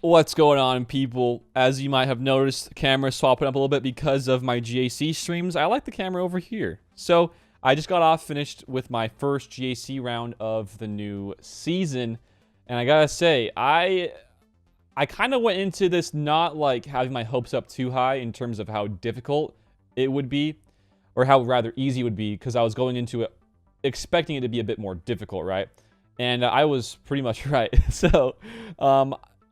What's going on, people? As you might have noticed, the camera swapping up a little bit because of my GAC streams. I like the camera over here. So I just got finished with my first GAC round of the new season, and I gotta say, I kind of went into this not like having my hopes up too high in terms of how difficult it would be, or how rather easy it would be, because I was going into it expecting it to be a bit more difficult, right? And I was pretty much right. So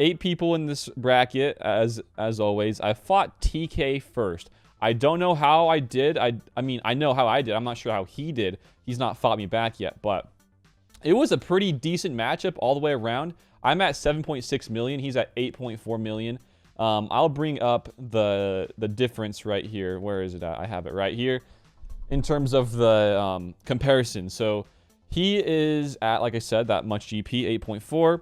8 people in this bracket, as always. I fought TK first. I don't know how I did. I mean, I know how I did. I'm not sure how he did. He's not fought me back yet, but it was a pretty decent matchup all the way around. I'm at 7.6 million. He's at 8.4 million. I'll bring up the difference right here. Where is it at? I have it right here in terms of the comparison. So he is at, like I said, that much GP, 8.4,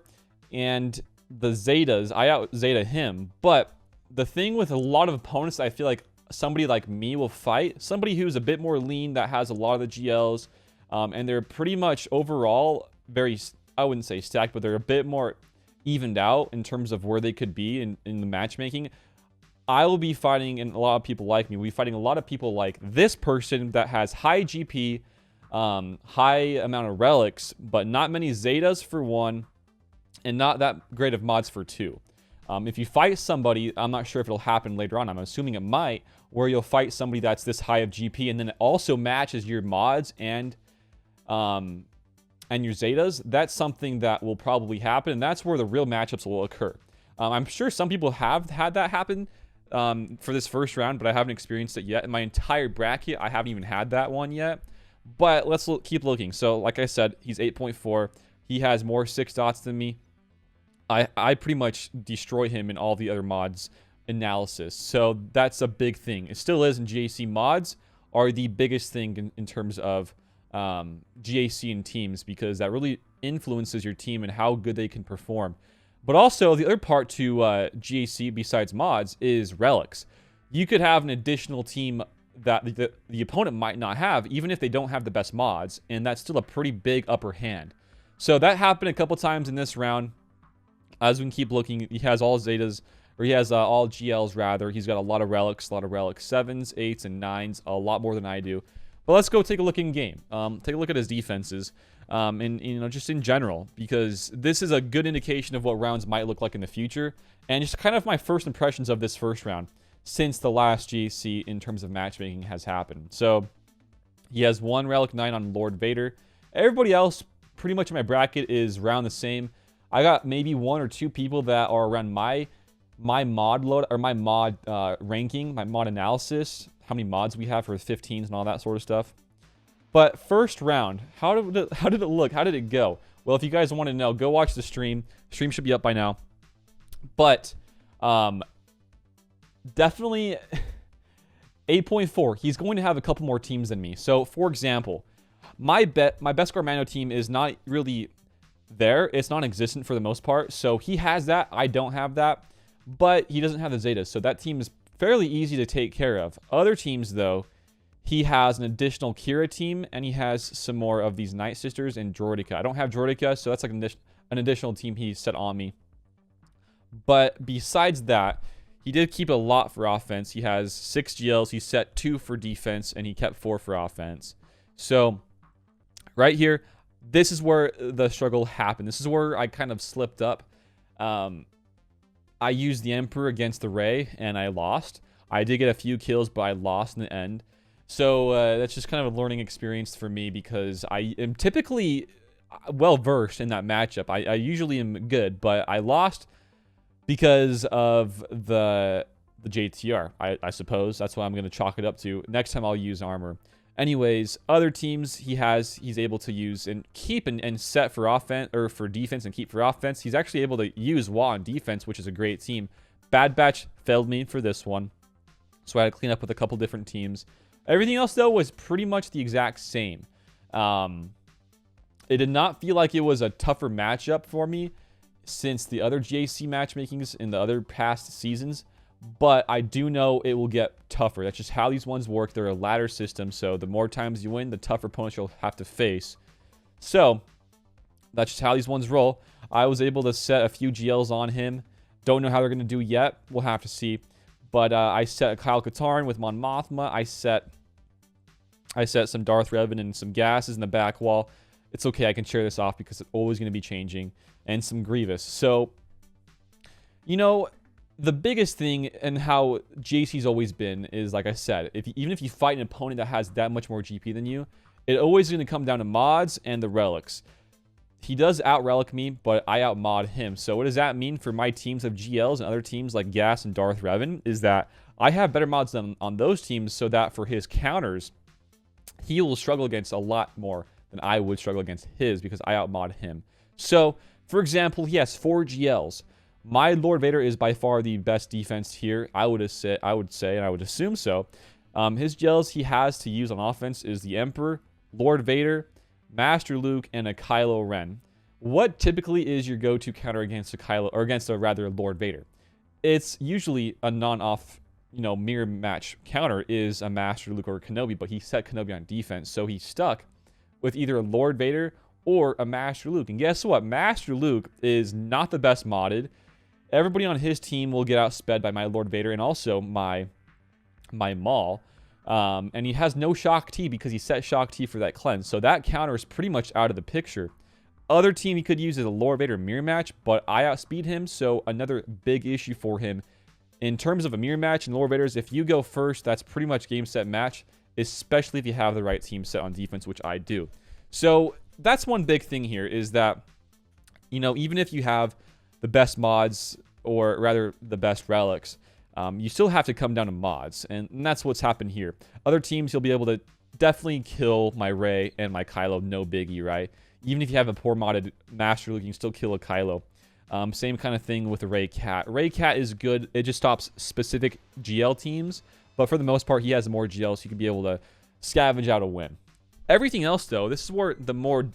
and the Zetas, I out Zeta him. But the thing with a lot of opponents that I feel like somebody like me will fight, somebody who's a bit more lean, that has a lot of the GLs, and they're pretty much overall very, I wouldn't say stacked, but they're a bit more evened out in terms of where they could be in the matchmaking. I will be fighting, and a lot of people like me, we'll be fighting a lot of people like this person that has high GP, high amount of relics, but not many Zetas for one, and not that great of mods for 2. If you fight somebody, I'm not sure if it'll happen later on, I'm assuming it might, where you'll fight somebody that's this high of GP, and then it also matches your mods and your Zetas. That's something that will probably happen, and that's where the real matchups will occur. I'm sure some people have had that happen for this first round, but I haven't experienced it yet. In my entire bracket, I haven't even had that one yet. But let's keep looking. So, like I said, he's 8.4. He has more 6 dots than me. I pretty much destroy him in all the other mods analysis. So that's a big thing. It still is in GAC. Mods are the biggest thing in terms of GAC and teams, because that really influences your team and how good they can perform. But also, the other part to GAC besides mods is relics. You could have an additional team that the opponent might not have, even if they don't have the best mods, and that's still a pretty big upper hand. So that happened a couple times in this round. As we can keep looking, he has all Zetas, or he has all GLs rather. He's got a lot of relics, 7s, 8s, and 9s, a lot more than I do. But let's go take a look in game. Take a look at his defenses, and just in general, because this is a good indication of what rounds might look like in the future, and just kind of my first impressions of this first round since the last GAC in terms of matchmaking has happened. So he has 1 relic 9 on Lord Vader. Everybody else pretty much in my bracket is around the same. I got maybe 1 or 2 people that are around my mod load, or my mod ranking, my mod analysis, how many mods we have for 15s and all that sort of stuff. But first round, how did it look? How did it go? Well, if you guys want to know, go watch the stream. Stream should be up by now. But definitely 8.4. He's going to have a couple more teams than me. So, for example, my Beskar Mano team is not really there. It's non-existent for the most part. So he has that. I don't have that. But he doesn't have the Zetas. So that team is fairly easy to take care of. Other teams, though, he has an additional Kira team, and he has some more of these Night Sisters and Droidica. I don't have Droidica, so that's like an additional team he set on me. But besides that, he did keep a lot for offense. He has 6 GLs. He set 2 for defense, and he kept 4 for offense. So right here, this is where the struggle happened. This is where I kind of slipped up. I used the Emperor against the Rey, and I lost. I did get a few kills, but I lost in the end. So that's just kind of a learning experience for me, because I am typically well-versed in that matchup. I usually am good, but I lost because of the JTR, I suppose. That's what I'm going to chalk it up to. Next time I'll use armor. Anyways, other teams he's able to use and keep and set for offense, or for defense and keep for offense. He's actually able to use Wa on defense, which is a great team. Bad Batch failed me for this one, so I had to clean up with a couple different teams. Everything else, though, was pretty much the exact same. It did not feel like it was a tougher matchup for me since the other GAC matchmakings in the other past seasons. But I do know it will get tougher. That's just how these ones work. They're a ladder system, so the more times you win, the tougher opponents you'll have to face. So that's just how these ones roll. I was able to set a few GLs on him, Don't know how they're going to do yet. We'll have to see. But I set a Kyle Katarn with Mon Mothma. I set some Darth Revan and some gases in the back wall. It's okay. I can share this off because it's always going to be changing. And some Grievous. So, you know, the biggest thing and how JC's always been is, like I said, even if you fight an opponent that has that much more GP than you, it always going to come down to mods and the relics. He does out-relic me, but I out-mod him. So what does that mean for my teams of GLs and other teams like Gas and Darth Revan? Is that I have better mods than on those teams, so that for his counters, he will struggle against a lot more than I would struggle against his because I out-mod him. So, for example, he has 4 GLs. My Lord Vader is by far the best defense here. I would say, and I would assume so. His GLs he has to use on offense is the Emperor, Lord Vader, Master Luke, and a Kylo Ren. What typically is your go-to counter against a Kylo, or against a rather Lord Vader? It's usually a non-off, mirror match counter is a Master Luke or a Kenobi, but he set Kenobi on defense, so he's stuck with either a Lord Vader or a Master Luke. And guess what? Master Luke is not the best modded. Everybody on his team will get outsped by my Lord Vader and also my Maul. And he has no Shock T because he set Shock T for that cleanse. So that counter is pretty much out of the picture. Other team he could use is a Lord Vader mirror match, but I outspeed him, so another big issue for him. In terms of a mirror match and Lord Vader's, if you go first, that's pretty much game, set, match, especially if you have the right team set on defense, which I do. So that's one big thing here is that, even if you have the best mods, or rather the best relics, you still have to come down to mods, and that's what's happened here. Other teams, you'll be able to definitely kill my Rey and my Kylo, no biggie, right? Even if you have a poor modded Master Luke, you can still kill a Kylo. Same kind of thing with the Rey Cat. Rey Cat is good. It just stops specific GL teams, but for the most part, he has more GL, so you can be able to scavenge out a win. Everything else, though, this is where the more,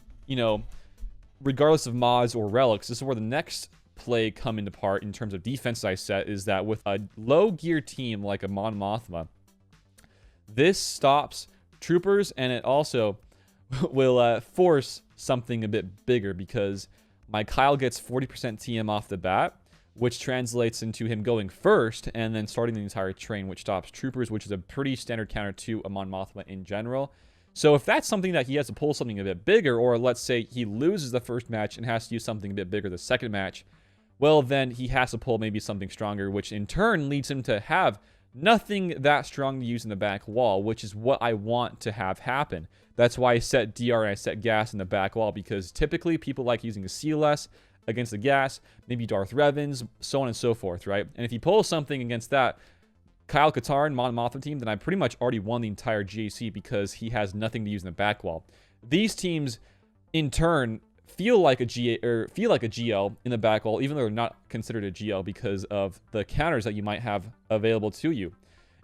regardless of mods or relics, this is where the next play come into part in terms of defense I set is that with a low gear team like a Mon Mothma, this stops troopers, and it also will force something a bit bigger because my Kyle gets 40% TM off the bat, which translates into him going first and then starting the entire train, which stops troopers, which is a pretty standard counter to a Mon Mothma in general. So if that's something that he has to pull something a bit bigger, or let's say he loses the first match and has to use something a bit bigger the second match, well, then he has to pull maybe something stronger, which in turn leads him to have nothing that strong to use in the back wall, which is what I want to have happen. That's why I set DR and I set gas in the back wall, because typically people like using a CLS against the gas, maybe Darth Revans, so on and so forth, right? And if he pulls something against that Kyle Katarn, Mon Mothma team, then I pretty much already won the entire GAC because he has nothing to use in the back wall. These teams, in turn, feel like a GL in the back wall, even though they're not considered a GL because of the counters that you might have available to you.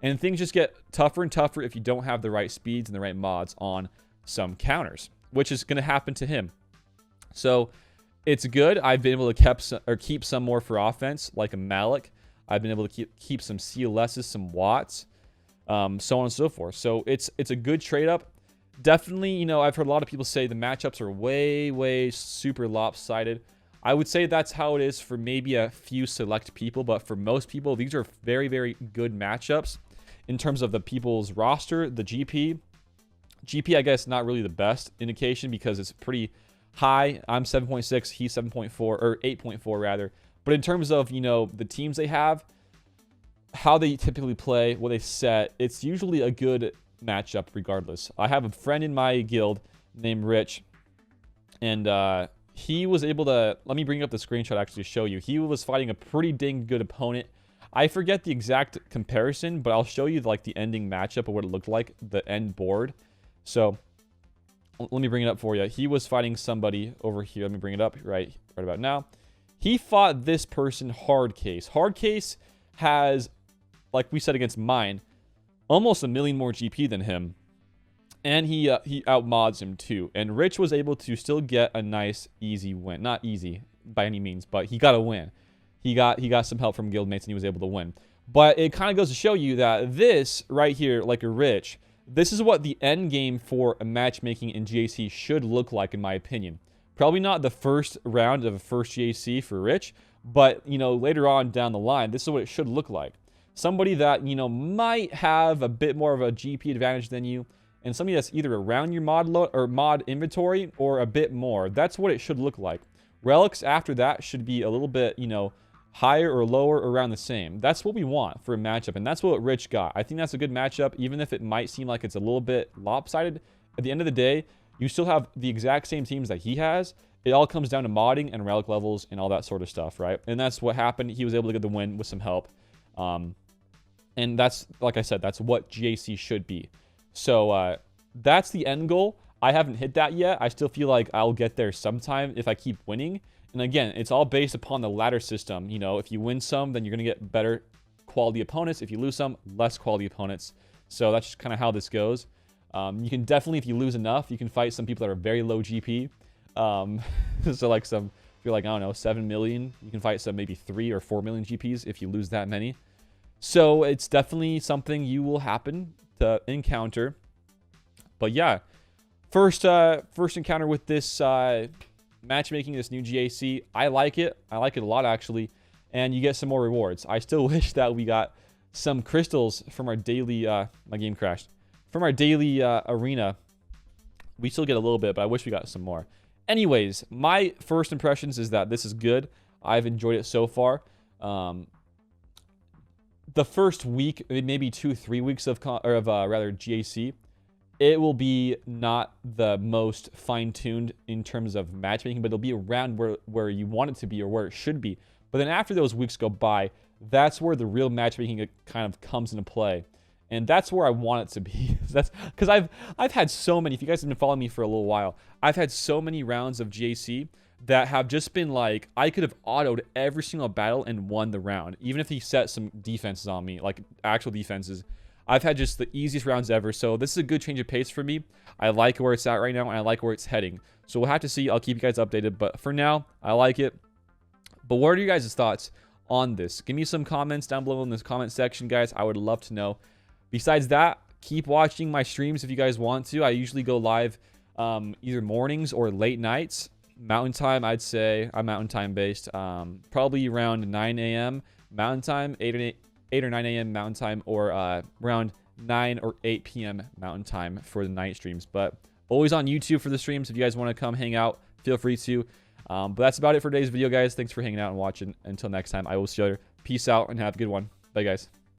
And things just get tougher and tougher if you don't have the right speeds and the right mods on some counters, which is going to happen to him. So it's good. I've been able to keep some more for offense, like a Malik. I've been able to keep some CLSs, some Watts, so on and so forth. So it's a good trade up. Definitely, I've heard a lot of people say the matchups are way super lopsided. I would say that's how it is for maybe a few select people, but for most people, these are very good matchups in terms of the people's roster. The GP, I guess, not really the best indication because it's pretty high. I'm 7.6, he's 7.4, or 8.4 rather. But in terms of, the teams they have, how they typically play, what they set, it's usually a good matchup regardless. I have a friend in my guild named Rich, and he was able to, let me bring up the screenshot actually to show you. He was fighting a pretty dang good opponent. I forget the exact comparison, but I'll show you like the ending matchup of what it looked like, the end board. So let me bring it up for you. He was fighting somebody over here. Let me bring it up right about now. He fought this person, Hardcase. Hardcase has, like we said against mine, almost a million more GP than him. And he outmods him too. And Rich was able to still get a nice, easy win. Not easy by any means, but he got a win. He got some help from guildmates and he was able to win. But it kind of goes to show you that this right here, like a Rich, this is what the end game for a matchmaking in GAC should look like, in my opinion. Probably not the first round of a first GAC for Rich, But, you know, later on down the line, this is what it should look like. Somebody that, you know, might have a bit more of a GP advantage than you, and somebody that's either around your mod inventory or a bit more. That's what it should look like. Relics after that should be a little bit, you know, higher or lower or around the same. That's what we want for a matchup, and that's what Rich got. I think that's a good matchup, even if it might seem like it's a little bit lopsided. At the end of the day, you still have the exact same teams that he has. It all comes down to modding and relic levels and all that sort of stuff, right? And that's what happened. He was able to get the win with some help. And that's, like I said, that's what GAC should be. So that's the end goal. I haven't hit that yet. I still feel like I'll get there sometime if I keep winning. And again, it's all based upon the ladder system. You know, if you win some, then you're going to get better quality opponents. If you lose some, less quality opponents. So that's just kind of how this goes. You can definitely, if you lose enough, you can fight some people that are very low GP. So like if you're like, I don't know, 7 million, you can fight some maybe 3 or 4 million GPs if you lose that many. So it's definitely something you will happen to encounter. But yeah, first encounter with this matchmaking, this new GAC. I like it. I like it a lot, actually. And you get some more rewards. I still wish that we got some crystals from our daily, my game crashed. From our daily arena. We still get a little bit, but I wish we got some more. Anyways, my first impressions is that this is good. I've enjoyed it so far. The first week, maybe 2-3 weeks of rather GAC, it will be not the most fine-tuned in terms of matchmaking, but it'll be around where you want it to be or where it should be. But then after those weeks go by, that's where the real matchmaking kind of comes into play. And that's where I want it to be. That's because I've had so many, if you guys have been following me for a little while, I've had so many rounds of GAC that have just been like, I could have autoed every single battle and won the round. Even if he set some defenses on me, like actual defenses. I've had just the easiest rounds ever. So this is a good change of pace for me. I like where it's at right now, and I like where it's heading. So we'll have to see. I'll keep you guys updated. But for now, I like it. But what are you guys' thoughts on this? Give me some comments down below in this comment section, guys. I would love to know. Besides that, keep watching my streams if you guys want to. I usually go live either mornings or late nights. Mountain time, I'd say. I'm mountain time based. Probably around 9 a.m. mountain time, 8 or 9 a.m. mountain time, or around 9 or 8 p.m. mountain time for the night streams. But always on YouTube for the streams. If you guys want to come hang out, feel free to. But that's about it for today's video, guys. Thanks for hanging out and watching. Until next time, I will see you later. Peace out and have a good one. Bye, guys.